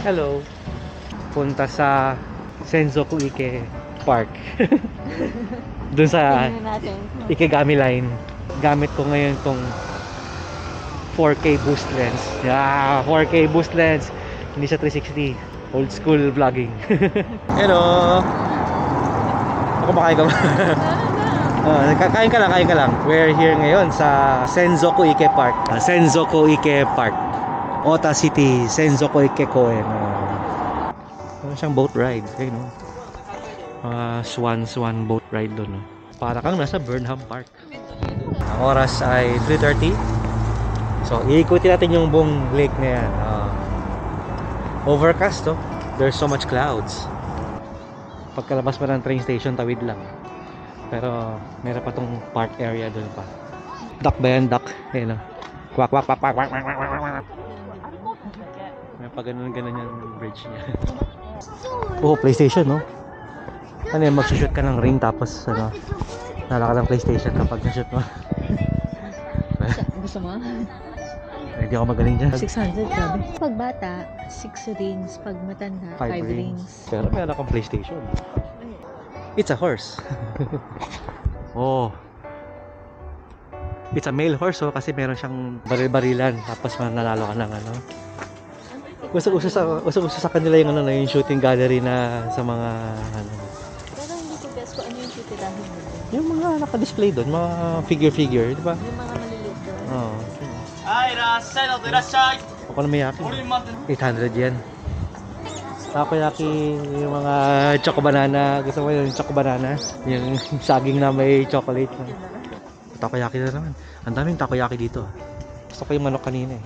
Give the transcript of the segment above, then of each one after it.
Hello. Punta sa Senzoku Ike Park. Dun sa Ikegami line. Gamit ko ngayon tong 4K boost lens. Yeah, 4K boost lens. Hindi siya 360. Old school vlogging. Hello. Ako makain ka ba? Kain ka lang. We're here ngayon sa Senzoku Ike Park. Senzoku Ike Park. Ota City, Senzoku Ike Koen. Ano siyang boat ride. Ayun, no? Swan boat ride doon. No? Para kang nasa Burnham Park. Ang oras ay 3:30. So, iikutin natin yung buong lake na yan. Overcast, oh. There's so much clouds. Pagkalabas pa ng train station, tawid lang. Pero meron pa tong park area doon pa. Duck ba yan? Duck. Ayun, oh. Kwak. May pa ganun yung bridge niya. Oh, PlayStation, no? Ano yan? Magsushoot ka ng ring tapos ano, nalaka ng PlayStation kapag nashoot mo. Gusto mo? Hindi ako magaling dyan. 600, sabi. Pag bata, 6 rings. Pag matanda, 5 rings. Pero meron akong PlayStation. It's a horse. Oh. It's a male horse, oh, kasi meron siyang baril-barilan. Tapos mananalo ka ng ano. Uso sa kanila yung ano na yung shooting gallery na sa mga ano. Pero hindi ko guess kung ano yung titirahin mo. Yung mga naka-display doon, mga figure, di ba? Yung mga maliliit doon. Oo. Ako na mayaki. 800 yen. Takoyaki, yung mga choco banana. Gusto mo yung choco banana? Yung saging na may chocolate. Takoyaki na naman. Ang daming takoyaki dito. Gusto ko yung manok kanina eh.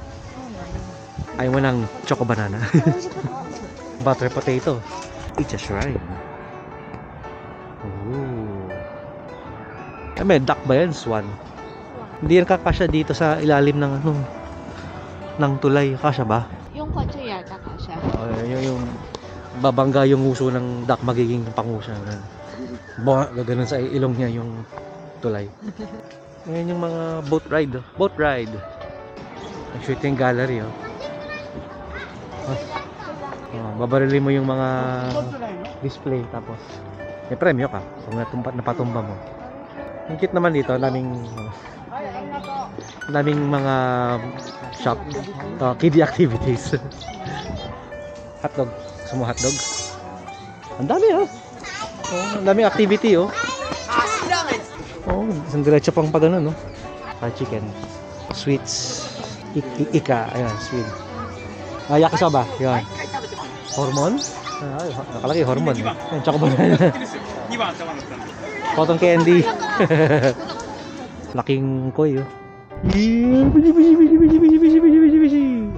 Ayaw mo ng choco banana. Butter potato. It's a shrine. Ooh. May duck ba yan? Swan. Hindi yan kakasya dito sa ilalim ng ano, ng tulay. Kasya ba? Yung kotse yata kasya. Yung babangga yung uso ng duck, magiging pangusa. Gaganon sa ilong niya yung tulay. Ngayon yung mga boat ride. Boat ride. Ang shooting gallery. Babarilin mo yung mga display tapos may premyo ka kung napatumba mo. Ang cute naman dito, daming mga shop, kiddie activities. Hotdog, gusto mo hotdog? Ang dami ang daming activity isang diretso pang pag ano, no? Fried chicken, sweets, ika, ayan, sweet. Yakisoba, yan. Hormon? Nakalagay hormon. Ayan, choco banana. Cotton candy. Laking koy,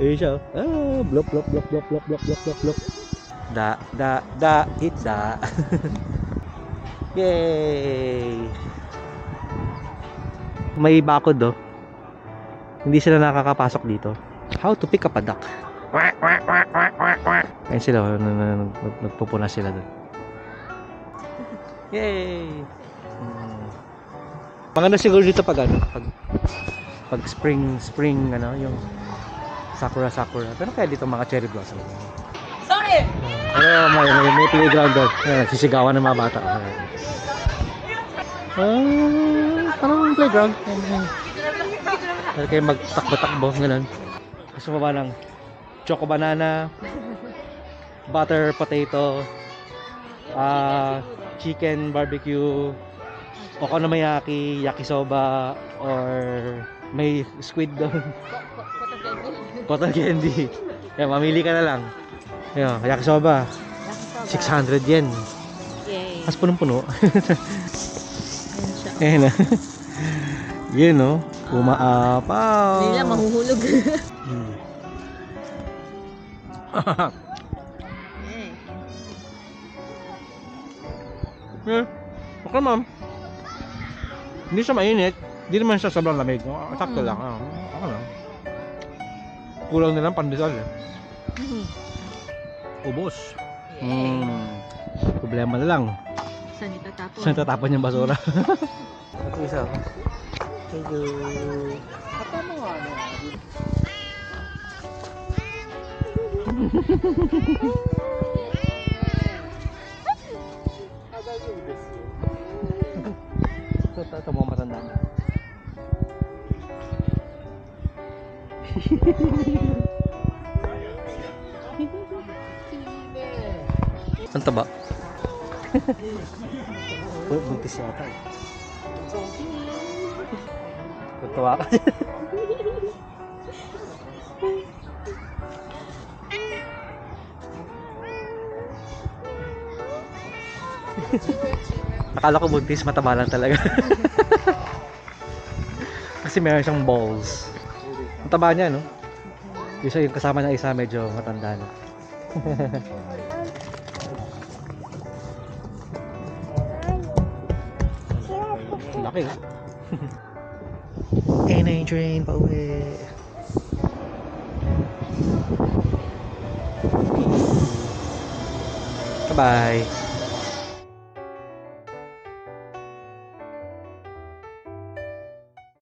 Ayun siya, blop. Eat da. Yay! May bakod, Hindi sila nakakapasok dito. How to pick up a duck. Ayun sila, nagpupuna sila doon. Yay! Maganda siguro dito pag ano, pag spring ano, yung sakura. Pero kaya dito mga cherry blossom. Sorry. May playground doon. Sisigawan ng mga bata. Parang playground. Pero kayo magtakbo-takbo ganun. Gusto mo ba ng choco banana, butter potato, chicken barbecue, okonomiyaki, yakisoba, or may squid doon. Cotton candy. Yan, mamili ka na lang. Yan, yakisoba. 600 yen. Yay. Mas punong-puno. Ayun siya. Ayan na. Yun, no? Umaapaw. Hindi lang mahuhulog. Okay, ma'am. Hindi siya mainit. Hindi naman siya sobrang lamig. Sakto lang. Okay lang. Kulang na lang pandesal Ubos. Problema na lang. Saan itatapon? Saan tatapon yung basura? Ito isa. Thank you. Ito mo matanda na. Ang taba. Buntis yata eh. Tutuwa ka. Akala ko buntis, mataba lang talaga. Kasi meron siyang balls. Ang taba niya, no? Yung kasama ng isa medyo matanda na. Laki, ha? NA train pa uwi. Bye-bye.